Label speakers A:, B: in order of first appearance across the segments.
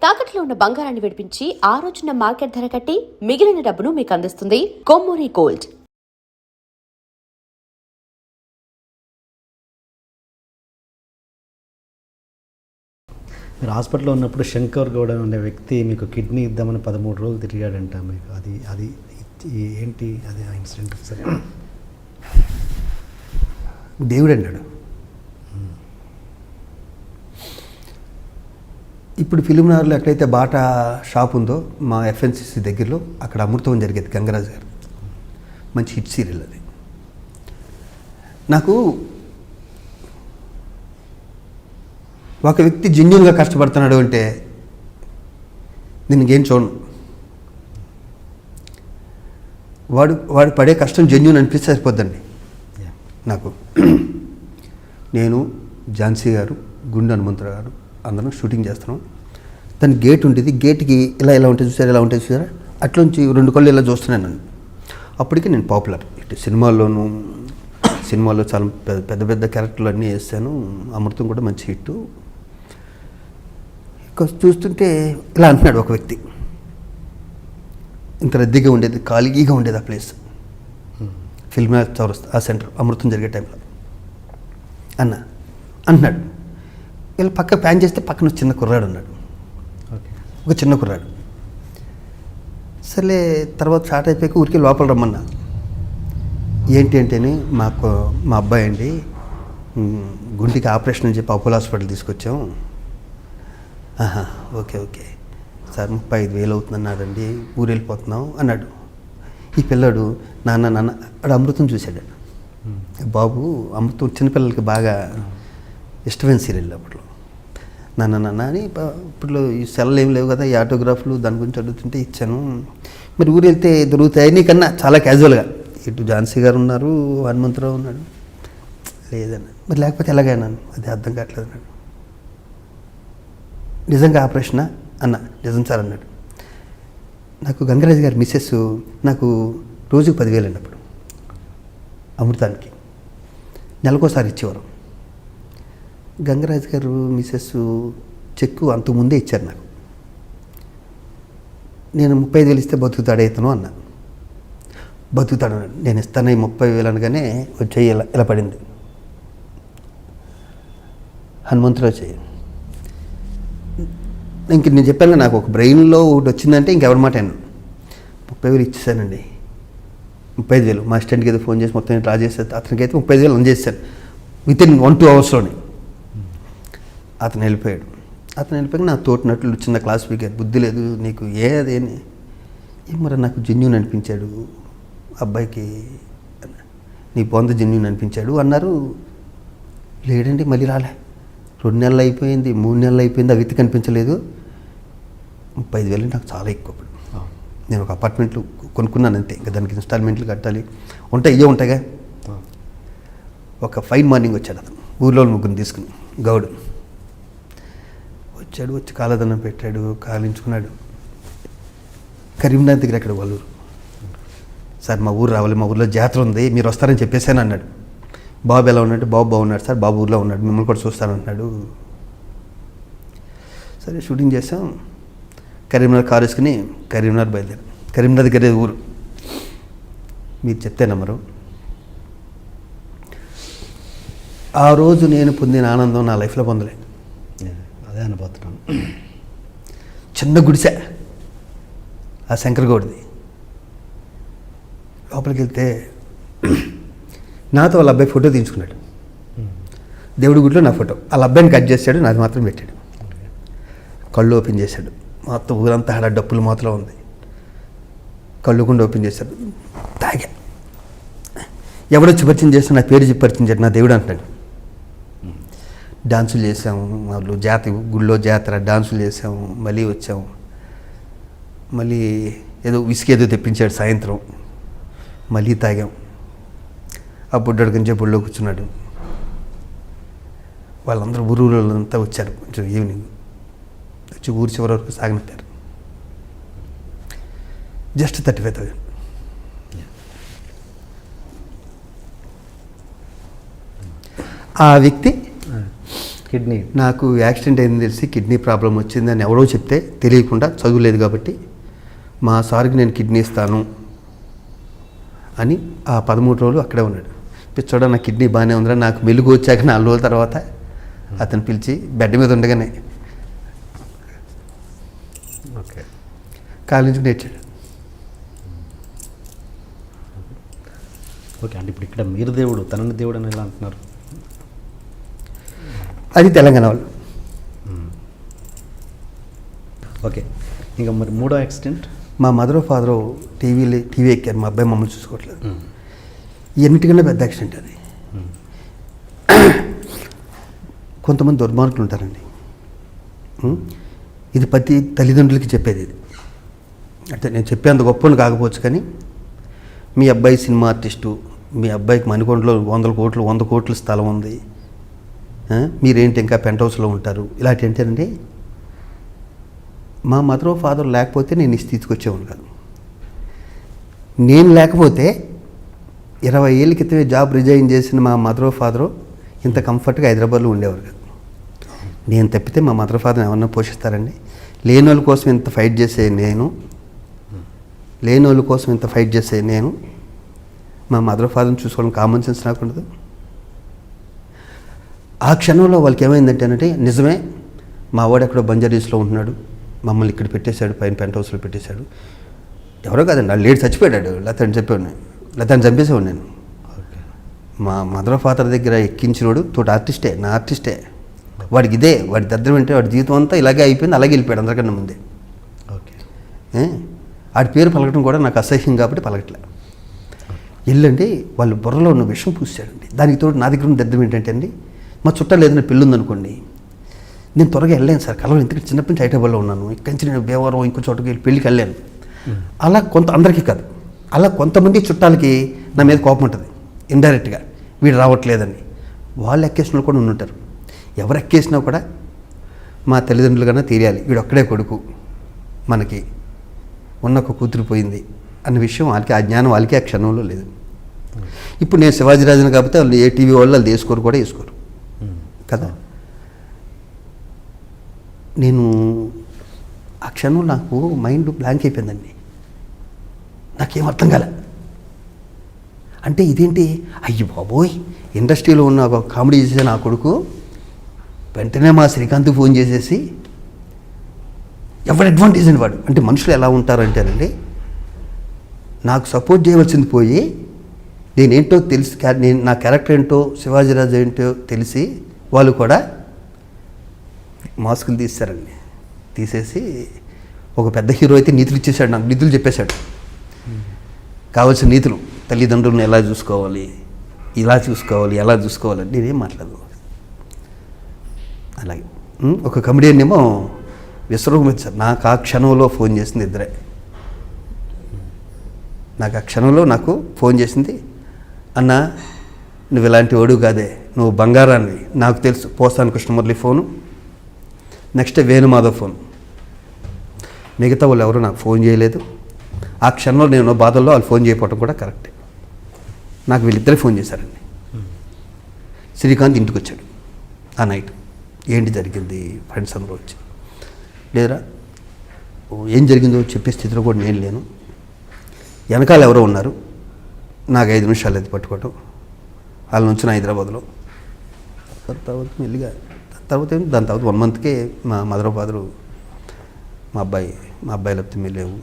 A: తాకట్లో ఉన్న బంగారాన్ని విడిపించి ఆ రోజున మార్కెట్ ధర కట్టి మిగిలిన డబ్బును మీకు అందిస్తుంది కొమ్మూరి గోల్డ్.
B: మీరు హాస్పిటల్లో ఉన్నప్పుడు శంకర్ గౌడ అనే వ్యక్తి మీకు కిడ్నీ ఇద్దామని 13 రోజులు తిరిగాడంట. మీకు అది ఏంటి అది ఆ ఇన్సిడెంట్? సరే,
C: దేవుడు అన్నాడు. ఇప్పుడు ఫిలింనగర్లో ఎక్కడైతే బాటా షాప్ ఉందో మా ఎఫ్ఎన్సిసి దగ్గరలో అక్కడ అమృతం జరిగేది. గంగరాజు గారు మంచి హిట్ సీరియల్ అది. నాకు ఒక వ్యక్తి జెన్యూన్గా కష్టపడుతున్నాడు అంటే నేను ఇంకేం చూడను. వాడు పడే కష్టం జెన్యూన్ అనిపిస్తే సరిపోద్దండి నాకు. నేను, ఝాన్సీ గారు, గుండు హనుమంతరావు గారు అందరం షూటింగ్ చేస్తున్నాం. దాని గేట్ ఉంటుంది, గేట్కి ఇలా ఉంటుంది చూసారా, ఇలా ఉంటుంది చూసారా, అట్లోంచి 2 కళ్ళు ఇలా చూస్తున్నాను నన్ను. అప్పటికి నేను పాపులర్. ఇటు సినిమాలో చాలా పెద్ద పెద్ద క్యారెక్టర్లు అన్నీ వేస్తాను. అమృతం కూడా మంచి హిట్. చూస్తుంటే ఇలా అంటున్నాడు ఒక వ్యక్తి. ఇంత రద్దీగా ఉండేది, ఖాళీగా ఉండేది ఆ ప్లేస్, ఫిల్మ్నగర్ చౌరస్తా ఆ సెంటర్, అమృతం జరిగే టైంలో అంటున్నాడు. వీళ్ళు పక్క ప్యాన్ చేస్తే పక్కన చిన్న కుర్రాడు ఉన్నాడు, ఒక చిన్న కుర్రాడు. సరే తర్వాత స్టార్ట్ అయిపోయాక ఊరికి లోపల రమ్మన్నా. ఏంటి అంటేనే మా అబ్బాయి అండి గుండెకి ఆపరేషన్ అని చెప్పి అపోలో హాస్పిటల్ తీసుకొచ్చాం. ఓకే సార్ 35,000 అవుతుందన్నాడండి, ఊరు వెళ్ళిపోతున్నాం అన్నాడు. ఈ పిల్లాడు నాన్న వాడు అమృతం చూశాడు. బాబు అమృతం చిన్నపిల్లలకి బాగా ఇష్టమైన సీరియల్ అప్పట్లో. నాన్న అని ఇప్పుడు ఈ సెల్లు ఏం లేవు కదా, ఈ ఆటోగ్రాఫ్లు దాని గురించి అడుగుతుంటే ఇచ్చాను. మరి ఊరు వెళ్తే దొరుకుతాయి నీకన్నా చాలా క్యాజువల్గా. ఇటు ఝాన్సీ గారు ఉన్నారు, హనుమంతరావు ఉన్నాడు. లేదన్న, మరి లేకపోతే ఎలాగైనా అది అర్థం కావట్లేదు అన్నాడు. నిజంగా ఆపరేషనా అన్న? నిజం సార్ అన్నాడు. నాకు గంగరాజు గారి మిస్సెస్ నాకు రోజుకు 10,000 అన్నప్పుడు అమృతానికి నెలకోసారి ఇచ్చేవారు. గంగరాజు గారు మిస్సెస్ చెక్కు అంతకుముందే ఇచ్చారు నాకు. నేను 35,000 ఇస్తే బతుకుతాడు ఇతను అన్నా. బతుకుతాడు అన్నాడు. నేను ఇస్తాను ఈ 30,000 అనగానే వచ్చేయి ఇలా పడింది. హనుమంతరావు చేయి. ఇంక నేను చెప్పాను నాకు ఒక బ్రెయిన్లో ఒకటి వచ్చిందంటే ఇంకెవరి మాట అయినా 30,000 ఇచ్చేసానండి. 35,000 మా అసిస్టెంట్కి ఏదో ఫోన్ చేసి మొత్తం డ్రా చేసేది. అతనికి అయితే 30,000 అందజేశాను వితిన్ 1-2 అవర్స్లోనే. అతను వెళ్ళిపోయాడు. నా తోటినట్లు చిన్న క్లాస్ స్పీకర్, బుద్ధి లేదు నీకు అదేని మరి నాకు జెన్యూన్ అనిపించాడు అబ్బాయికి, నీ పొంద జెన్యూన్ అనిపించాడు అన్నారు. లేడండి మళ్ళీ రాలే. 2 నెలలు అయిపోయింది, 3 నెలలు అయిపోయింది, ఆ వ్యక్తి కనిపించలేదు. 35,000 నాకు చాలా ఎక్కువ. నేను ఒక అపార్ట్మెంట్లు కొనుక్కున్నాను అంతే, ఇంకా దానికి ఇన్స్టాల్మెంట్లు కట్టాలి ఉంటాయిగా. ఒక ఫైన్ మార్నింగ్ వచ్చాడు అతను, ఊర్లో 3 తీసుకుని, గౌడు వచ్చాడు. వచ్చి కాలదన్నం పెట్టాడు, కాలించుకున్నాడు. కరీంనగర్ దగ్గర అక్కడ వాళ్ళూరు. సార్ మా ఊరు రావాలి, మా ఊర్లో జాతర ఉంది, మీరు వస్తారని చెప్పేసాను అన్నాడు. బాబు ఎలా ఉన్నాడు? బాబు బాగున్నాడు సార్, బాబు ఊర్లో ఉన్నాడు, మిమ్మల్ని కూడా చూస్తానంటున్నాడు. సరే షూటింగ్ చేసాం. కరీంనగర్ కారు వేసుకుని కరీంనగర్ బయలుదేరాం. కరీంనగర్ దగ్గరే ఊరు. మీరు చెప్తే నమ్మరు, ఆ రోజు నేను పొందిన ఆనందం నా లైఫ్లో పొందలే.
B: అదే అనుభూతున్నాను.
C: చిన్న గుడిసె ఆ శంకర్ గౌడ్ది. లోపలికి వెళ్తే నాతో వాళ్ళ అబ్బాయి ఫోటో తీయించుకున్నాడు. దేవుడి గుడిలో నా ఫోటో. వాళ్ళ అబ్బాయిని కట్ చేశాడు, నాది మాత్రం పెట్టాడు. కళ్ళు ఓపెన్ చేశాడు. మొత్తం ఊరంతా ఆడ డప్పులు మాత్రం ఉంది. కళ్ళు కూడా ఓపెన్ చేశాడు. తాగా. ఎవడొచ్చి పరిచయం చేస్తే నా పేరు చెప్పి పరిచయం చేయడు, నా దేవుడు అంటున్నాడు. డాన్సులు చేసాము, వాళ్ళు గుళ్ళో జాతర డాన్సులు చేసాము. మళ్ళీ వచ్చాము. మళ్ళీ ఏదో విసికి ఏదో తెప్పించాడు సాయంత్రం. మళ్ళీ తాగాం. ఆ బుడ్డడు కొంచెం బుళ్ళో కూర్చున్నాడు. వాళ్ళందరూ ఊళ్ళంతా వచ్చారు. కొంచెం ఈవినింగ్ వచ్చి ఊరి చివరి వరకు సాగనిపారు. జస్ట్ 35,000. ఆ వ్యక్తి
B: కిడ్నీ
C: నాకు యాక్సిడెంట్ అయింది తెలిసి కిడ్నీ ప్రాబ్లం వచ్చిందని ఎవరో చెప్తే తెలియకుండా చదువులేదు కాబట్టి మా సార్కి నేను కిడ్నీ ఇస్తాను అని ఆ 13 రోజులు అక్కడే ఉన్నాడు. పిచ్చోడా నా కిడ్నీ బాగానే ఉందిరా, నాకు మెలుగు వచ్చాక 4 రోజుల తర్వాత అతను పిలిచి బెడ్ మీద ఉండగానే
B: ఓకే
C: కాలేజీకి నేర్చాడు.
B: ఓకే అంటే ఇప్పుడు ఇక్కడ మీరు దేవుడు తనని దేవుడు అని ఎలా అంటున్నారు?
C: అది తెలంగాణ వాళ్ళు.
B: ఓకే ఇంకా మరి మూడో యాక్సిడెంట్?
C: మా మదర్ ఫాదరు టీవీ ఎక్కారు, మా అబ్బాయి మమ్మల్ని చూసుకోవట్లేదు. ఎన్నిటికన్నా పెద్ద యాక్సిడెంట్ అది. కొంతమంది దుర్మార్గులు ఉంటారండి. ఇది ప్రతి తల్లిదండ్రులకి చెప్పేది ఇది. అంటే నేను చెప్పేంత గొప్పని కాకపోవచ్చు కానీ మీ అబ్బాయి సినిమా ఆర్టిస్టు, మీ అబ్బాయికి మణికొండలో 100 కోట్ల స్థలం ఉంది, మీరేంటి ఇంకా పెంట్ హౌస్లో ఉంటారు, ఇలాంటి ఏంటండి. మా మదర్ ఫాదర్ లేకపోతే నేను ఈ స్థితికి వచ్చేవాడు కాదు. నేను లేకపోతే 20 ఏళ్ళ క్రితమే జాబ్ రిజైన్ చేసిన మా మదర్ ఫాదరు ఇంత కంఫర్ట్గా హైదరాబాద్లో ఉండేవారు కాదు. నేను తప్పితే మా మదర్ ఫాదర్ ఎవరన్నా పోషిస్తారండి? లేని వాళ్ళ కోసం ఇంత ఫైట్ చేసే నేను మా మదర్ ఫాదర్ని చూసుకోవడం కామన్ సెన్స్ రాకూడదు. ఆ క్షణంలో వాళ్ళకి ఏమైందంటేనంటే నిజమే మా వాడు ఎక్కడో బంజారీస్లో ఉంటున్నాడు, మమ్మల్ని ఇక్కడ పెట్టేశాడు, పైన పెంట్ హౌస్లో పెట్టేశాడు. ఎవరో కాదండి, ఆ లేడీ చచ్చిపోయాడు, లేకపోతే అని చెప్పాను, లేకపోతే అని చంపేసేవాడు నేను. మా మదర్ ఫాదర్ దగ్గర ఎక్కించినోడు తోటి ఆర్టిస్టే, నా ఆర్టిస్టే. వాడికి ఇదే, వాడి దద్దరం అంటే వాడి జీవితం అంతా ఇలాగే అయిపోయింది, అలాగే వెళ్ళిపోయాడు అందరికన్నా ముందే.
B: ఓకే
C: వాడి పేరు పలకటం కూడా నాకు అసహ్యం కాబట్టి పలకట్లే. వెళ్ళండి వాళ్ళు బుర్రలో ఉన్న విషయం పూసాడండి. దానికి తోడు నా దగ్గర ఉన్న దద్దరం ఏంటంటే అండి, మా చుట్టాలు ఏదైనా పెళ్ళి ఉందనుకోండి, నేను త్వరగా వెళ్ళాను సార్, కలవరు. ఎందుకంటే చిన్నప్పటి నుంచి హైదరాబాద్లో ఉన్నాను, ఇక్కడి నుంచి నేను భీమవరం ఇంకో చోటకి వెళ్ళి పెళ్ళికి వెళ్ళాను. అలా అందరికీ కాదు, అలా కొంతమంది చుట్టాలకి నా మీద కోపం ఉంటుంది ఇండైరెక్ట్గా, వీడు రావట్లేదని. వాళ్ళు ఎక్కేసిన కూడా ఉంటారు. ఎవరు ఎక్కేసినా కూడా మా తల్లిదండ్రులు కన్నా తెలియాలి, వీడు ఒక్కడే కొడుకు, మనకి ఉన్న ఒక కూతురు పోయింది అన్న విషయం వాళ్ళకి, ఆ జ్ఞానం వాళ్ళకి ఆ క్షణంలో లేదు. ఇప్పుడు నేను శివాజీరాజుని కాబట్టి వాళ్ళు ఏ టీవీ వాళ్ళు వాళ్ళు వేసుకోరు కూడా వేసుకోరు కదా. నేను ఆ క్షణం నాకు మైండ్ బ్లాంక్ అయిపోయిందండి, నాకేం అర్థం కాలే. అంటే ఇదేంటి, అయ్యి బాబోయ్, ఇండస్ట్రీలో ఉన్న ఒక కామెడీ చేసే నా కొడుకు వెంటనే మా శ్రీకాంత్ ఫోన్ చేసేసి, ఎవరి అడ్వాంటేజ్ అని వాడు. అంటే మనుషులు ఎలా ఉంటారంటేనండి, నాకు సపోర్ట్ చేయవలసింది పోయి నేనేంటో తెలిసి, నేను నా క్యారెక్టర్ ఏంటో శివాజీరాజు ఏంటో తెలిసి వాళ్ళు కూడా మాస్కులు తీస్తారండి. తీసేసి ఒక పెద్ద హీరో అయితే నీతులు ఇచ్చేసాడు, నాకు నీతులు చెప్పేశాడు, కావాల్సిన నీతులు, తల్లిదండ్రులను ఎలా చూసుకోవాలి, ఇలా చూసుకోవాలి, ఎలా చూసుకోవాలి. నేనేం మాట్లాడదు. అలాగే ఒక కమెడియన్ ఏమో విశ్వరూపం ఇచ్చారు. నాకు ఆ క్షణంలో ఫోన్ చేసింది ఇద్దరే. నాకు ఆ క్షణంలో నాకు ఫోన్ చేసింది, అన్న నువ్వు ఇలాంటి వాడు కాదే, నువ్వు బంగారాన్ని, నాకు తెలుసు. Posani Krishnamurali phone, next Venumadhav phone, మిగతా వాళ్ళు ఎవరు నాకు ఫోన్ చేయలేదు. ఆ క్షణంలో నేను బాధల్లో వాళ్ళు ఫోన్ చేయకపోవడం కూడా కరెక్టే. నాకు వీళ్ళిద్దరే ఫోన్ చేశారండి. శ్రీకాంత్ ఇంటికి వచ్చాడు ఆ నైట్. ఏంటి జరిగింది, ఫ్రెండ్స్ అందరూ వచ్చి, లేదురా ఏం జరిగిందో చెప్పే స్థితిలో కూడా నేను లేను, వెనకాల ఎవరో ఉన్నారు, నాకు 5 నిమిషాలు అది పట్టుకోవటం, వాళ్ళ నుంచి హైదరాబాద్లో. తర్వాత మెల్లిగా దాని తర్వాత 1 మంత్కే మా మదర్ ఫాదరు, మా అబ్బాయి లేకపోతే మెల్లేవు,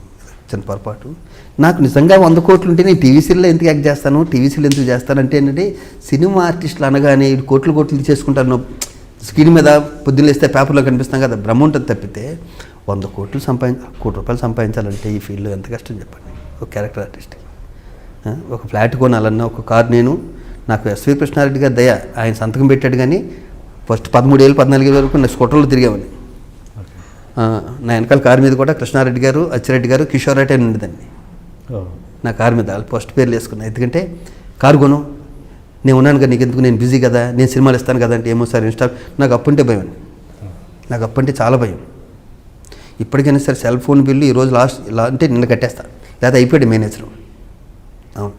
C: చిన్న పొరపాటు. నాకు నిజంగా 100 కోట్లు ఉంటే నేను టీవీ సీరియల్లో ఎందుకు యాక్ట్ చేస్తాను, టీవీ సీరియల్ ఎందుకు చేస్తానంటే ఏంటంటే, సినిమా ఆర్టిస్టులు అనగానే కోట్లు తీసుకుంటాను, స్క్రీన్ మీద పొద్దున్న వేస్తే పేపర్లో కనిపిస్తాం కదా, భ్రమ ఉంటుంది తప్పితే 100 కోట్లు కోటి రూపాయలు సంపాదించాలంటే ఈ ఫీల్డ్లో ఎంత కష్టం చెప్పండి. ఒక క్యారెక్టర్ ఆర్టిస్ట్కి ఒక ఫ్లాట్ కొనాలన్నా, ఒక కారు, నాకు ఎస్వి కృష్ణారెడ్డి గారి దయ, ఆయన సంతకం పెట్టాడు. కానీ ఫస్ట్ 13 ఏళ్ళు 14 ఏళ్ళ వరకు నా స్కూటర్లో తిరిగామని. నా వెనకాల కారు మీద కూడా కృష్ణారెడ్డి గారు, అచ్చిరెడ్డి గారు, కిషోర్ రెడ్డి అని ఉండేదండి నా కారు మీద. వాళ్ళు ఫస్ట్ పేర్లు వేసుకున్నాను. ఎందుకంటే కారు కొను, నేను ఉన్నాను కదా, నీకు ఎందుకు, నేను బిజీ కదా, నేను సినిమాలు ఇస్తాను కదా అంటే, ఏమో సార్ నాకు అప్పుంటే భయం అండి, నాకు అప్పుంటే చాలా భయం. ఇప్పటికైనా సరే సెల్ ఫోన్ బిల్లు ఈరోజు లాస్ట్ ఇలా అంటే నిన్న కట్టేస్తాను, లేదా అయిపోయాడు మేనేజరు. అవును,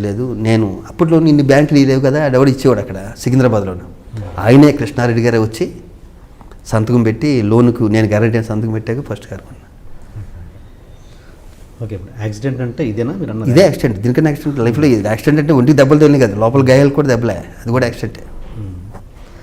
C: లేదు నేను అప్పట్లో నిన్ను బ్యాంకులు లేవు కదా, ఎవడు ఇచ్చేవాడు అక్కడ సికింద్రాబాద్లోను. ఆయనే కృష్ణారెడ్డి గారే వచ్చి సంతకం పెట్టి లోనుకు నేను గ్యారెంటీ సంతకం పెట్టాక ఫస్ట్ కారు కొన్నా.
B: ఓకే, ఇప్పుడు యాక్సిడెంట్ అంటే ఇదేనా మీరు అన్నది?
C: ఇదే యాక్సిడెంట్. దీనికన్నా యాక్సిడెంట్ లైఫ్లో యాక్సిడెంట్ అంటే ఒంటికి దెబ్బలు తగిలినాయి కదా, లోపల గాయాలు కూడా దెబ్బలే, అది కూడా యాక్సిడెంటే.